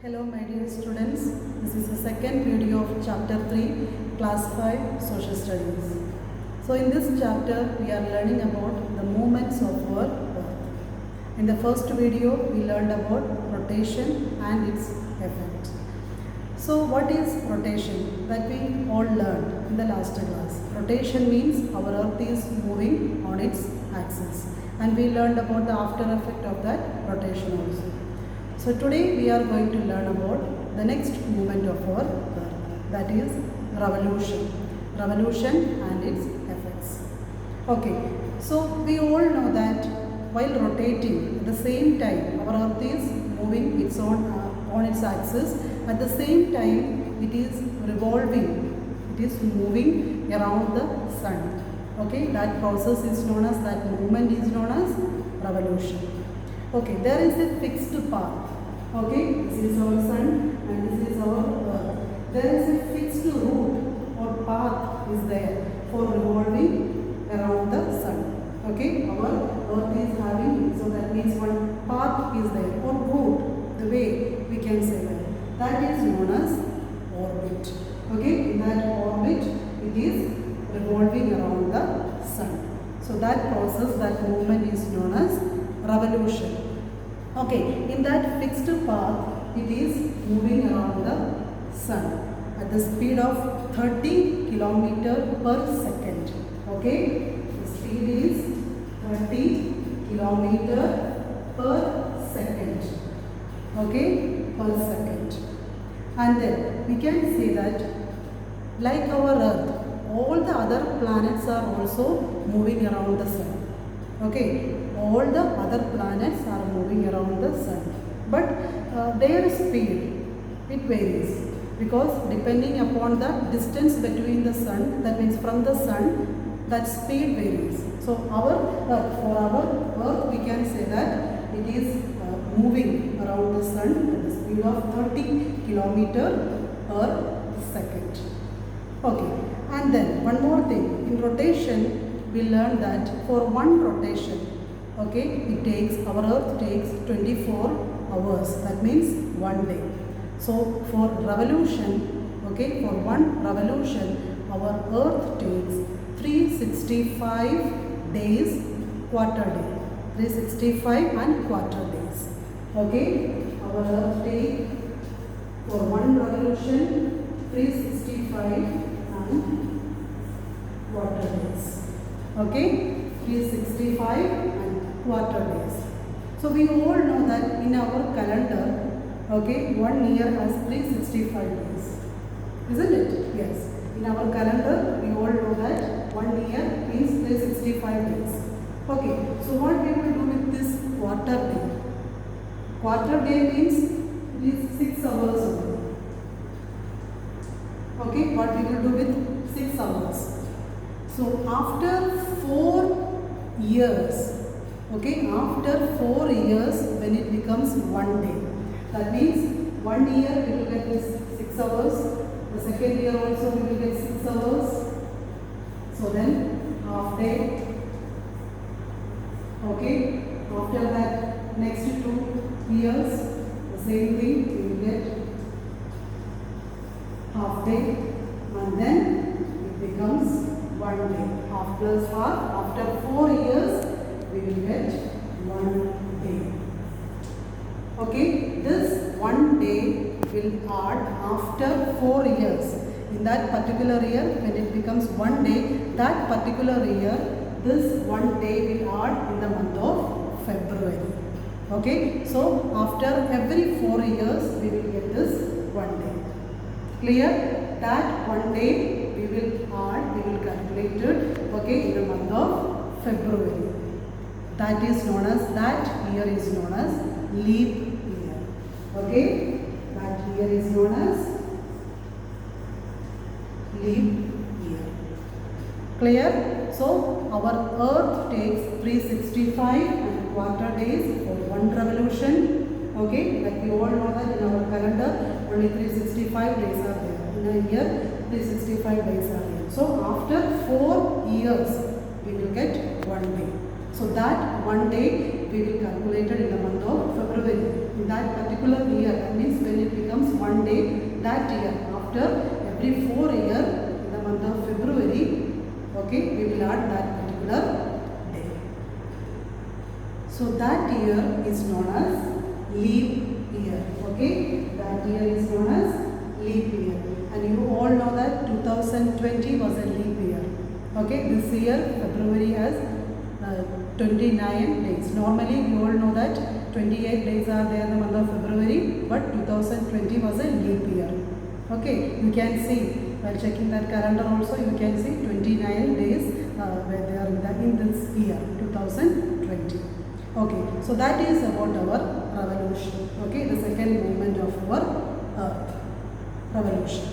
Hello my dear students, this is the second video of chapter 3, class 5, social studies. So in this chapter we are learning about the movements of our earth. In the first video we learned about rotation and its effect. So what is rotation? That we all learned in the last class. Rotation means our earth is moving on its axis, and we learned about the after effect of that rotation also. So today we are going to learn about the next movement of our earth, that is revolution. Revolution and its effects. Okay, so we all know that while rotating, at the same time our earth is moving its own on its axis. At the same time it is revolving, it is moving around the sun. Okay, that process is known as, that movement is known as revolution. Okay, there is a fixed path. Okay, this is our sun and this is our earth. There is a fixed route or path is there for revolving around the sun. Okay, our earth is having, so that means one path is there, or route, the way we can say that. That is known as orbit. Okay, in that orbit it is revolving around the sun. So that process, that movement is known as revolution. Okay, in that fixed path it is moving around the sun at the speed of 30 km per second. Okay, the speed is 30 km per second. Okay, per second. And then we can say that like our earth, all the other planets are also moving around the sun. Okay, all the other planets are moving around the sun, but their speed, it varies, because depending upon the distance between the sun, that means from the sun, that speed varies. So our earth, for our earth we can say that it is moving around the sun at the speed of 30 km per second. Okay, and then one more thing, in rotation we learned that for one rotation, okay, it takes, our earth takes 24 hours, that means one day. So for revolution, okay, for one revolution our earth takes 365 days, quarter day, 365 and quarter days. Okay, our earth takes for one revolution 365 and quarter days. Okay, 365 and quarter days. So we all know that in our calendar, okay, 1 year has 365 days, isn't it? Yes. In our calendar, we all know that 1 year means 365 days. Okay, so what we will do with this quarter day? Quarter day means it is 6 hours only. Okay, what we will do with 6 hours? So after 4 years, okay, after 4 years when it becomes 1 day, that means 1 year we will get this 6 hours, the second year also we will get 6 hours, so then half day. Okay, after that next 2 years the same thing, we will get half day, and then it becomes 1 day. Half plus half, after 4 years we will get 1 day. Okay, this 1 day will add after 4 years. In that particular year, when it becomes 1 day, that particular year, this 1 day will add in the month of February. Okay, so after every 4 years we will get this 1 day. Clear? That 1 day we will add, we will calculate it, okay, in the month of February. That is known as, that year is known as leap year. Okay, that year is known as leap year. Clear? So our earth takes 365 and quarter days for one revolution. Okay, like we all know that in our calendar only 365 days are there. In a year 365 days are there. So after 4 years we will get 1 day. So that 1 day we will calculate it in the month of February. In that particular year, that means when it becomes one day, that year, after every 4 years, in the month of February, okay, we will add that particular day. So that year is known as leap year. Okay, that year is known as leap year. And you all know that 2020 was a leap year. Okay, this year February has 29 days. Normally we all know that 28 days are there in the month of February, but 2020 was a leap year. Okay, you can see while checking that calendar also, you can see 29 days where they are in this year 2020. Okay, so that is about our revolution. Okay, the second movement of our revolution.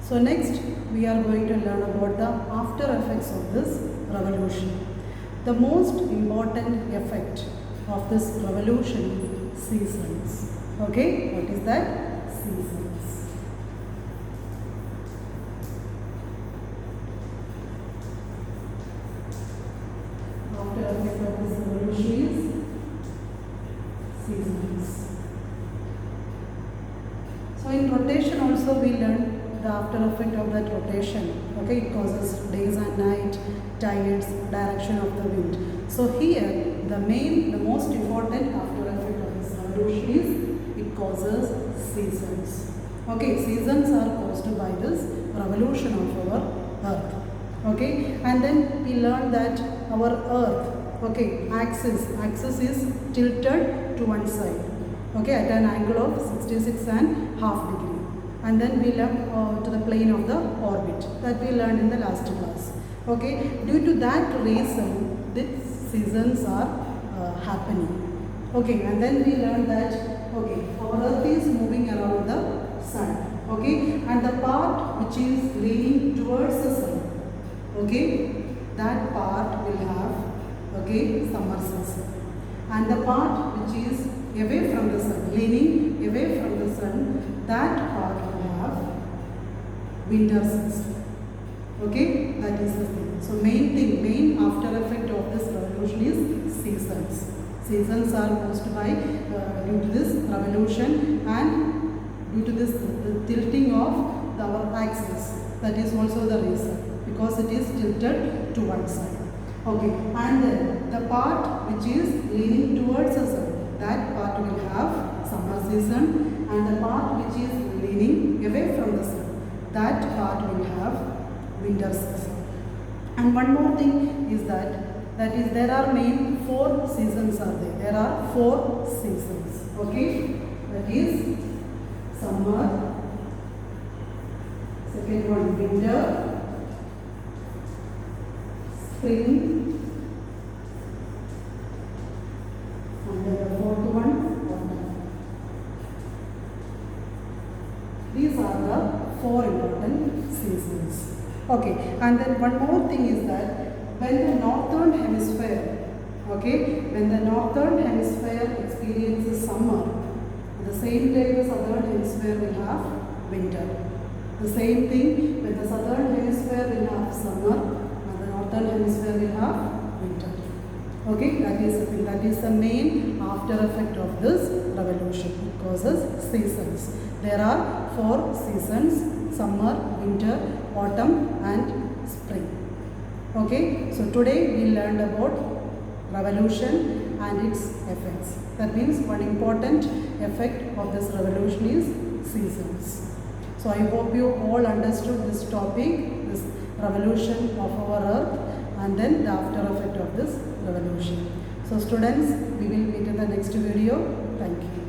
So next we are going to learn about the after effects of this revolution. The most important effect of this revolution is seasons. Okay, what is that? Seasons. After effect of this revolution is seasons. So in rotation also we learn the after effect of that rotation. Okay, it causes days and night, tides, direction of the wind. So here the most important after effect of this revolution is it causes seasons. Okay, seasons are caused by this revolution of our earth. Okay, and then we learn that our earth, okay, axis is tilted to one side. Okay, at an angle of 66.5 degrees. And then we learn to the plane of the orbit that we learned in the last class. Okay, due to that reason, these seasons are happening. Okay, and then we learned that okay, our earth is moving around the sun. Okay, and the part which is leaning towards the sun, okay, that part will have okay summer season, and the part which is away from the sun, leaning away from the sun, that part will have winter season. Okay, that is the thing. So main after effect of this revolution is seasons. Seasons are caused by due to this revolution and due to this the tilting of our axis. That is also the reason, because it is tilted to one side. Okay, and then the part which is leaning towards the sun, that part will have summer season, and the part which is leaning away from the sun, that part will have winter season. And one more thing is that there are main 4 seasons are there. There are 4 seasons. Okay, that is summer, second one winter, spring, and then the fourth one autumn. These are the 4 important seasons. Okay, and then one more thing is that when the northern hemisphere, okay, when the northern hemisphere experiences summer, at the same time the southern hemisphere will have winter. The same thing, when the southern hemisphere will have summer, and the northern hemisphere will have winter. Okay, that is the thing. That is the main after effect of this revolution. It causes seasons. There are 4 seasons: summer, winter, autumn and spring. Okay, so today we learned about revolution and its effects. That means one important effect of this revolution is seasons. So I hope you all understood this topic, this revolution of our earth, and then the after effect of this revolution. So students, we will meet in the next video. Thank you.